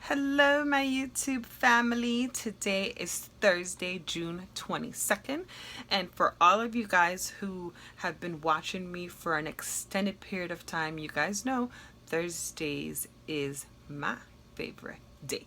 Hello, my YouTube family. Today is Thursday, June 22nd. And for all of you guys who have been watching me for an extended period of time, you guys know Thursdays is my favorite day.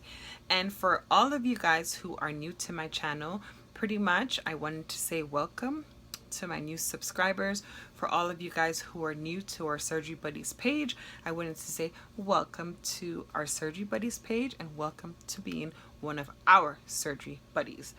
And for all of you guys who are new to my channel, pretty much I wanted to say welcome to my new subscribers. For all of you guys who are new to our Surgery Buddies page, I wanted to say welcome to our Surgery Buddies page and welcome to being one of our Surgery Buddies.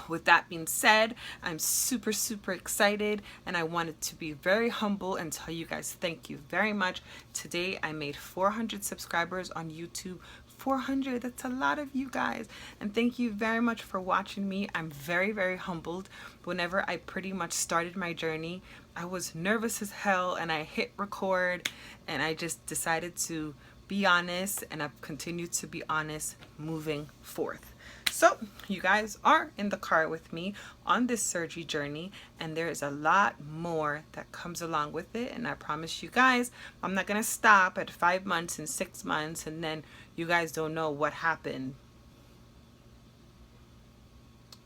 With that being said, I'm super excited, and I wanted to be very humble and tell you guys thank you very much. Today I made 400 subscribers on YouTube. 400, that's a lot of you guys, and thank you very much for watching me. I'm very humbled. Whenever I pretty much started my journey, I was nervous as hell, and I hit record and I just decided to be honest, and I've continued to be honest moving forth. So you guys are in the car with me on this surgery journey, and there is a lot more that comes along with it. And I promise you guys, I'm not going to stop at 5 months and 6 months and then you guys don't know what happened.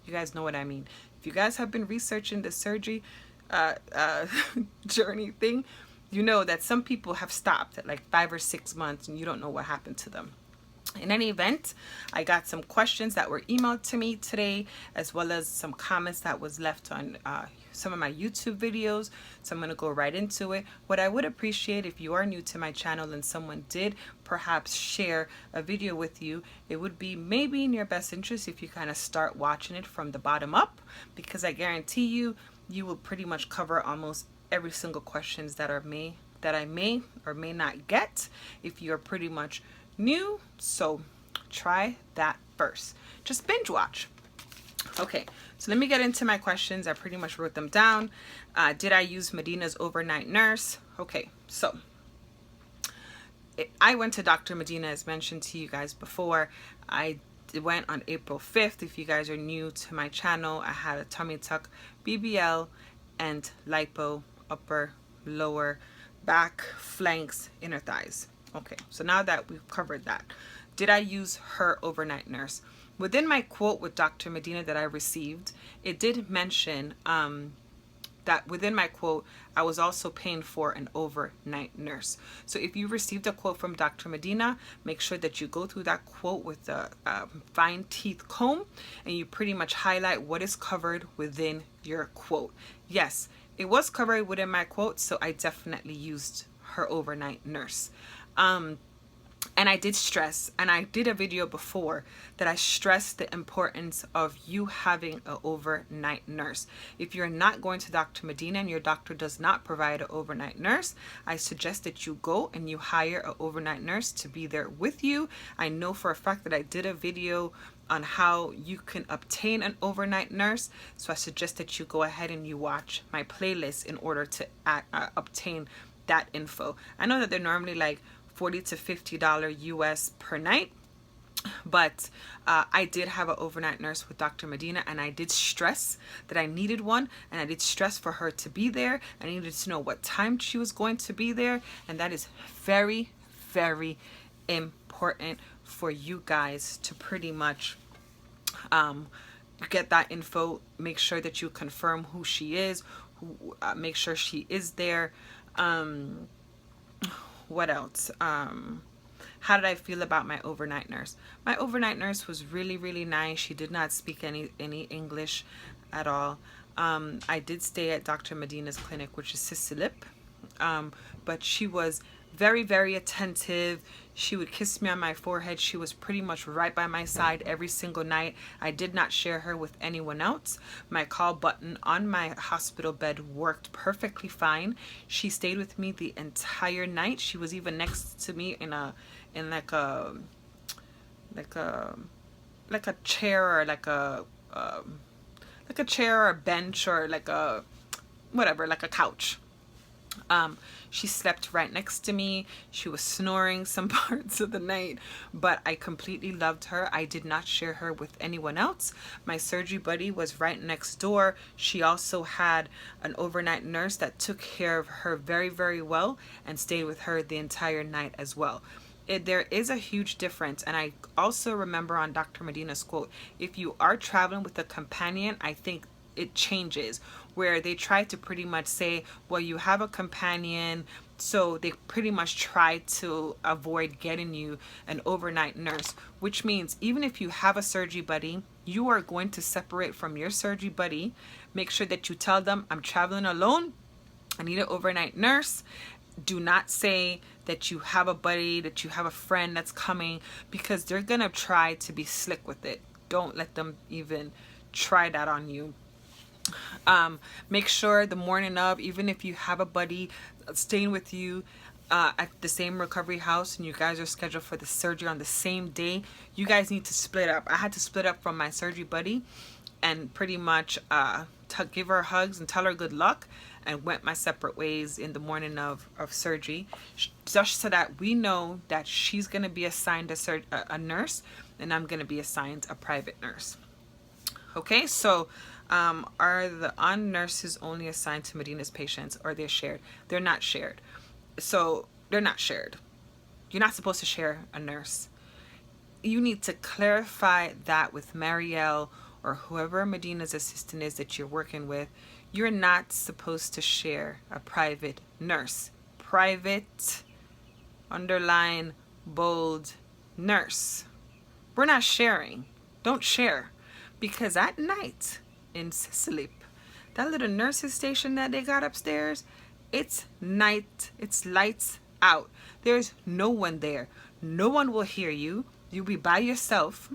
You guys know what I mean. If you guys have been researching the surgery journey thing, you know that some people have stopped at like 5 or 6 months and you don't know what happened to them. In any event, I got some questions that were emailed to me today, as well as some comments that was left on some of my YouTube videos. So I'm going to go right into it. What I would appreciate, if you are new to my channel and someone did perhaps share a video with you, it would be maybe in your best interest if you kind of start watching it from the bottom up, because I guarantee you, you will pretty much cover almost every single questions that I may or may not get if you're pretty much new. So try that first. Just binge watch. Okay, so let me get into my questions. I pretty much wrote them down. Did I use Medina's overnight nurse? Okay, so I went to Dr. Medina, as mentioned to you guys before. I went on April 5th. If you guys are new to my channel, I had a tummy tuck, BBL, and lipo, upper, lower, back, flanks, inner thighs. Okay, so now that we've covered that, did I use her overnight nurse? Within my quote with Dr. Medina that I received, it did mention that within my quote, I was also paying for an overnight nurse. So if you received a quote from Dr. Medina, make sure that you go through that quote with a fine teeth comb and you pretty much highlight what is covered within your quote. Yes, it was covered within my quote, so I definitely used her overnight nurse. And I did stress, and I did a video before that I stressed the importance of you having an overnight nurse. If you're not going to Dr. Medina and your doctor does not provide an overnight nurse, I suggest that you go and you hire an overnight nurse to be there with you. I know for a fact that I did a video on how you can obtain an overnight nurse, so I suggest that you go ahead and you watch my playlist in order to obtain that info. I know that they're normally like $40 to $50 US per night, but I did have an overnight nurse with Dr. Medina, and I did stress that I needed one, and I did stress for her to be there. I needed to know what time she was going to be there, and that is very important for you guys to pretty much get that info. Make sure that you confirm who she is, make sure she is there. What else? How did I feel about my overnight nurse? My overnight nurse was really nice. She did not speak any English at all. I did stay at Dr. Medina's clinic, which is Sisilip, but she was very attentive. She would kiss me on my forehead. She was pretty much right by my side every single night. I did not share her with anyone else. My call button on my hospital bed worked perfectly fine. She stayed with me the entire night. She was even next to me in like a chair, or like a chair or a bench, or like a whatever, like a couch. She slept right next to me. She was snoring some parts of the night, but I completely loved her. I did not share her with anyone else. My surgery buddy was right next door. She also had an overnight nurse that took care of her very well and stayed with her the entire night as well. There is a huge difference. And I also remember on Dr. Medina's quote, if you are traveling with a companion, I think it changes, where they try to pretty much say, well, you have a companion, so they pretty much try to avoid getting you an overnight nurse, which means even if you have a surgery buddy, you are going to separate from your surgery buddy. Make sure that you tell them, I'm traveling alone, I need an overnight nurse. Do not say that you have a buddy, that you have a friend that's coming, because they're gonna try to be slick with it. Don't let them even try that on you. Make sure the morning of, even if you have a buddy staying with you at the same recovery house and you guys are scheduled for the surgery on the same day, you guys need to split up. I had to split up from my surgery buddy and pretty much give her hugs and tell her good luck, and went my separate ways in the morning of surgery, just so that we know that she's going to be assigned a nurse and I'm going to be assigned a private nurse. Okay, so are the nurses only assigned to Medina's patients, or they're shared? They're not shared. So they're not shared. You're not supposed to share a nurse. You need to clarify that with Marielle or whoever Medina's assistant is that you're working with. You're not supposed to share a private nurse. Private, underline, bold, nurse. We're not sharing. Don't share. Because at night in Sicily, that little nurses station that they got upstairs, it's night, it's lights out. There's no one there. No one will hear you. You'll be by yourself,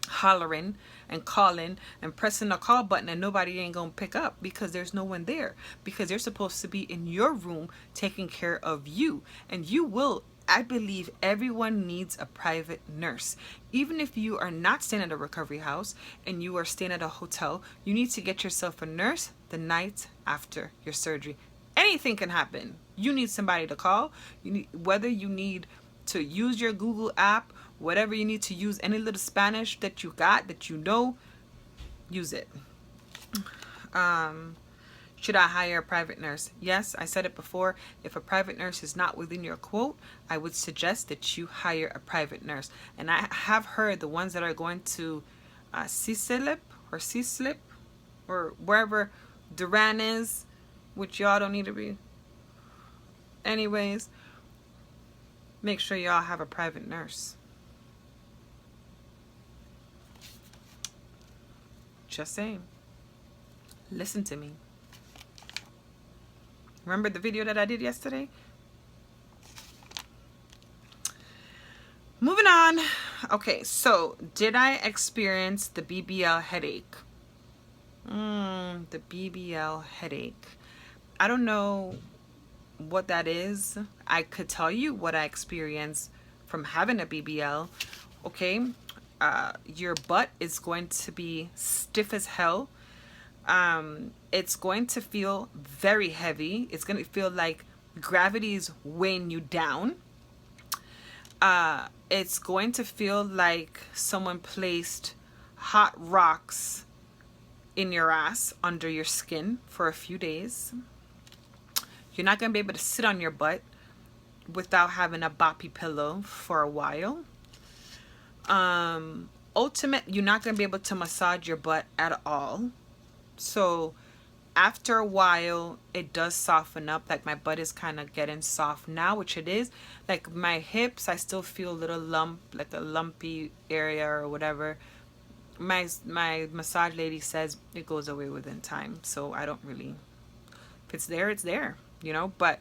hollering and calling and pressing the call button, and nobody ain't gonna pick up because there's no one there, because they're supposed to be in your room taking care of you. And you will, I believe everyone needs a private nurse. Even if you are not staying at a recovery house and you are staying at a hotel, you need to get yourself a nurse the night after your surgery. Anything can happen. You need somebody to call. Whether you need to use your Google app, whatever you need to use, any little Spanish that you got, that you know, use it. Should I hire a private nurse? Yes, I said it before. If a private nurse is not within your quote, I would suggest that you hire a private nurse. And I have heard the ones that are going to CSLIP or wherever Duran is, which y'all don't need to be. Anyways, make sure y'all have a private nurse. Just saying. Listen to me. Remember the video that I did yesterday? Moving on. Okay, so did I experience the BBL headache? The BBL headache. I don't know what that is. I could tell you what I experienced from having a BBL. Okay, your butt is going to be stiff as hell. It's going to feel very heavy. It's going to feel like gravity is weighing you down. It's going to feel like someone placed hot rocks in your ass under your skin for a few days. You're not going to be able to sit on your butt without having a boppy pillow for a while. You're not going to be able to massage your butt at all. So after a while, it does soften up. Like my butt is kind of getting soft now, which it is. Like my hips, I still feel a little lump, like a lumpy area or whatever. My massage lady says it goes away within time. So I don't really, if it's there, it's there, you know. But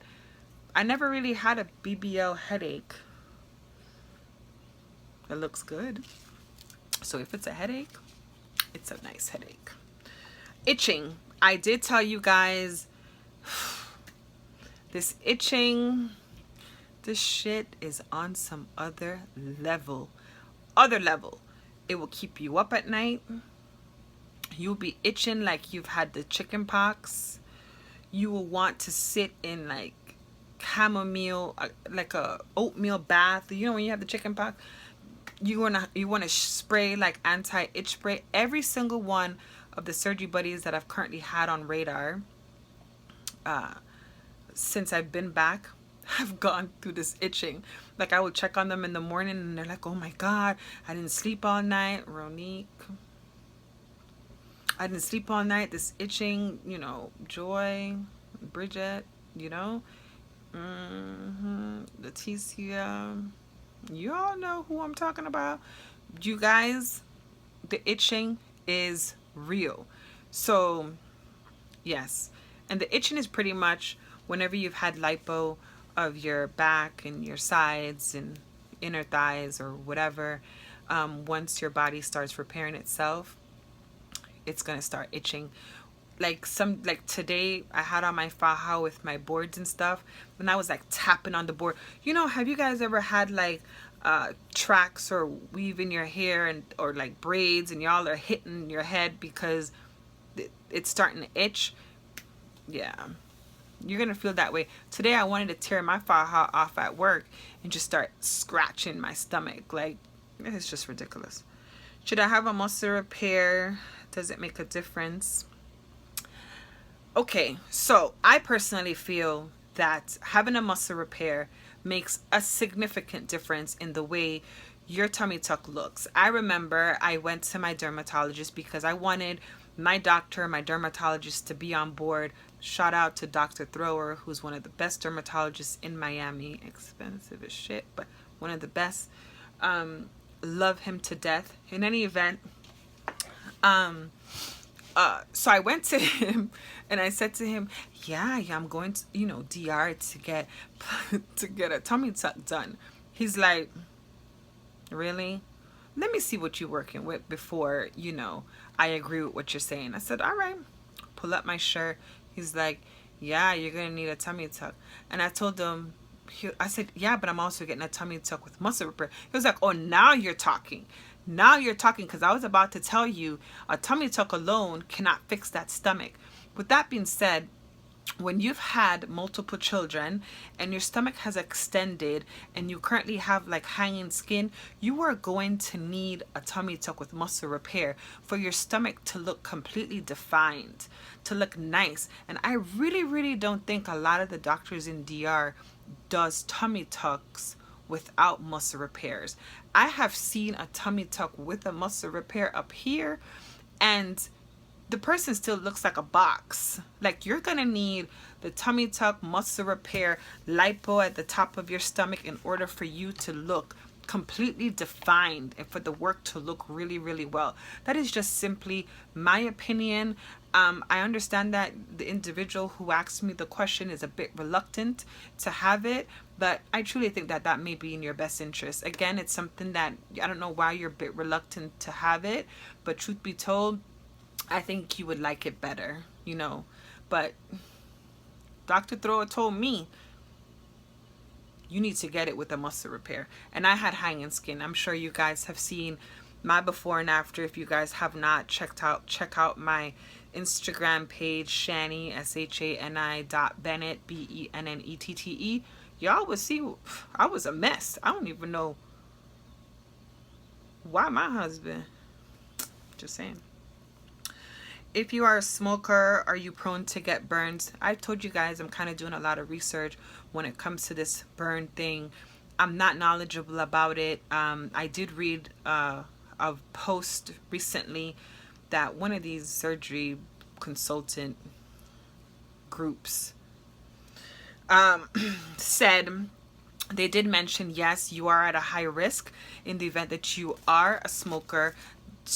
I never really had a BBL headache. It looks good. So if it's a headache, it's a nice headache. Itching. I did tell you guys this itching, this shit is on some other level. It will keep you up at night. You'll be itching like you've had the chicken pox. You will want to sit in like chamomile, like a oatmeal bath. You know when you have the chicken pox, you want to spray like anti-itch spray. Every single one of the surgery buddies that I've currently had on radar since I've been back have gone through this itching. Like I would check on them in the morning and they're like, oh my God, I didn't sleep all night. Ronique, I didn't sleep all night. This itching, you know, Joy, Bridget, you know, Leticia, you all know who I'm talking about. You guys, the itching is real. So, yes. And the itching is pretty much whenever you've had lipo of your back and your sides and inner thighs or whatever, once your body starts repairing itself, it's going to start itching. Like today I had on my faja with my boards and stuff, and I was like tapping on the board. You know, have you guys ever had like tracks or weave in your hair and or like braids and y'all are hitting your head because it's starting to itch? Yeah, you're gonna feel that way. Today I wanted to tear my faja off at work and just start scratching my stomach. Like, it's just ridiculous. Should I have a muscle repair? Does it make a difference? Okay, so I personally feel that having a muscle repair makes a significant difference in the way your tummy tuck looks. I remember I went to my dermatologist because I wanted my doctor, my dermatologist, to be on board. Shout out to Dr. Thrower, who's one of the best dermatologists in Miami. Expensive as shit, but one of the best. Love him to death. In any event, so I went to him and I said to him, yeah, I'm going to, you know, DR to get a tummy tuck done. He's like, really? Let me see what you're working with before, you know, I agree with what you're saying. I said, all right. Pull up my shirt. He's like, yeah, you're going to need a tummy tuck. And I told him, I said, yeah, but I'm also getting a tummy tuck with muscle repair. He was like, oh, now you're talking. Now you're talking, because I was about to tell you a tummy tuck alone cannot fix that stomach. With that being said, when you've had multiple children and your stomach has extended and you currently have like hanging skin, you are going to need a tummy tuck with muscle repair for your stomach to look completely defined, to look nice. And I really don't think a lot of the doctors in DR does tummy tucks without muscle repairs. I have seen a tummy tuck with a muscle repair up here, and the person still looks like a box. Like, you're gonna need the tummy tuck, muscle repair, lipo at the top of your stomach in order for you to look completely defined and for the work to look really well. That is just simply my opinion. I understand that the individual who asked me the question is a bit reluctant to have it, but I truly think that that may be in your best interest. Again, it's something that I don't know why you're a bit reluctant to have it, but truth be told, I think you would like it better, you know. But Dr. Thrower told me you need to get it with a muscle repair. And I had hanging skin. I'm sure you guys have seen my before and after. If you guys have not check out my Instagram page, Shani, SHANI.Bennett, BENNETTE. Y'all would see I was a mess. I don't even know why my husband. Just saying. If you are a smoker, are you prone to get burns? I told you guys I'm kind of doing a lot of research when it comes to this burn thing. I'm not knowledgeable about it. I did read a post recently that one of these surgery consultant groups said they did mention, yes, you are at a high risk in the event that you are a smoker,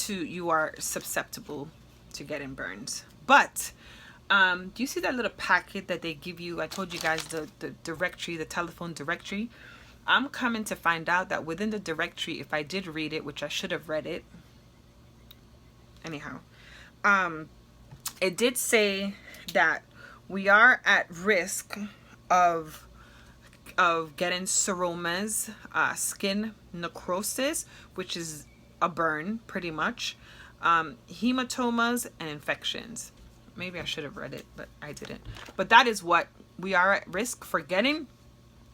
you are susceptible to getting burns. But do you see that little packet that they give you? I told you guys the directory, the telephone directory. I'm coming to find out that within the directory, if I did read it, which I should have read it anyhow, it did say that we are at risk of getting seromas, skin necrosis, which is a burn pretty much, hematomas, and infections. Maybe I should have read it, but I didn't. But that is what we are at risk for getting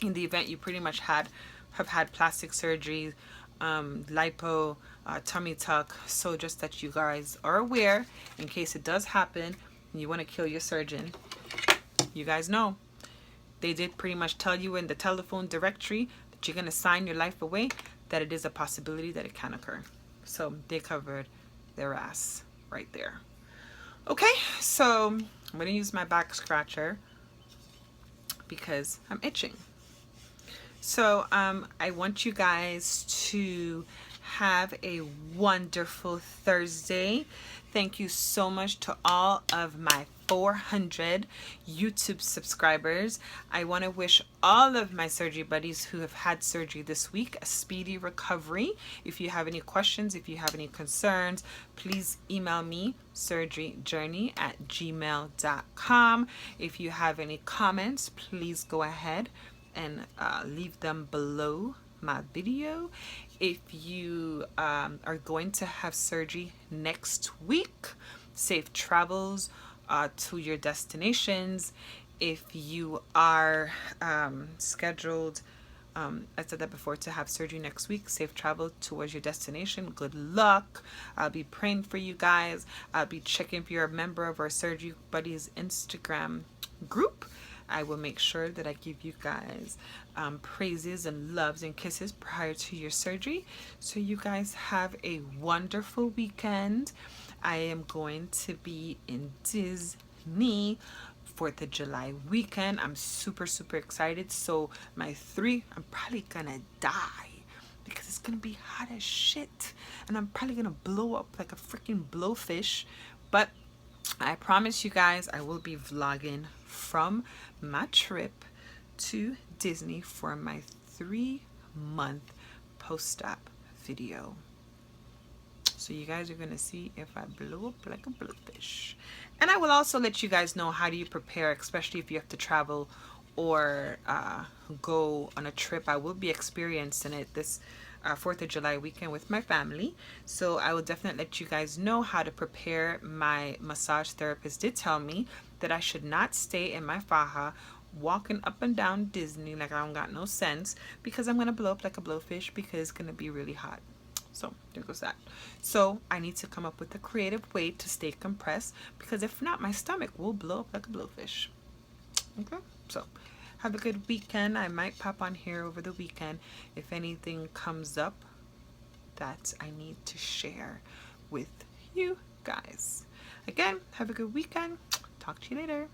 in the event you pretty much have had plastic surgery, lipo, tummy tuck. So just that you guys are aware, in case it does happen and you want to kill your surgeon, you guys know. they did pretty much tell you in the telephone directory that you're going to sign your life away, that it is a possibility that it can occur. So they covered their ass right there. Okay, so I'm going to use my back scratcher because I'm itching. So I want you guys to have a wonderful Thursday. Thank you so much to all of my 400 YouTube subscribers. I want to wish all of my surgery buddies who have had surgery this week a speedy recovery. If you have any questions, if you have any concerns, please email me, surgeryjourney@gmail.com. If you have any comments, please go ahead and leave them below my video. If you are going to have surgery next week, safe travels to your destinations. If you are scheduled, I said that before, to have surgery next week, safe travel towards your destination. Good luck. I'll be praying for you guys. I'll be checking if you're a member of our Surgery Buddies Instagram group. I will make sure that I give you guys praises and loves and kisses prior to your surgery. So you guys have a wonderful weekend. I am going to be in Disney 4th of July weekend. I'm super excited. So I'm probably gonna die because it's gonna be hot as shit, and I'm probably gonna blow up like a freaking blowfish. But I promise you guys I will be vlogging from my trip to Disney for my 3-month post-op video. So you guys are going to see if I blow up like a blowfish. And I will also let you guys know how do you prepare, especially if you have to travel or go on a trip. I will be experiencing it this 4th of July weekend with my family. So I will definitely let you guys know how to prepare. My massage therapist did tell me that I should not stay in my faja walking up and down Disney like I don't got no sense, because I'm going to blow up like a blowfish because it's going to be really hot. So there goes that. So I need to come up with a creative way to stay compressed, because if not, my stomach will blow up like a blowfish. Okay, so have a good weekend. I might pop on here over the weekend if anything comes up that I need to share with you guys. Again, have a good weekend. Talk to you later.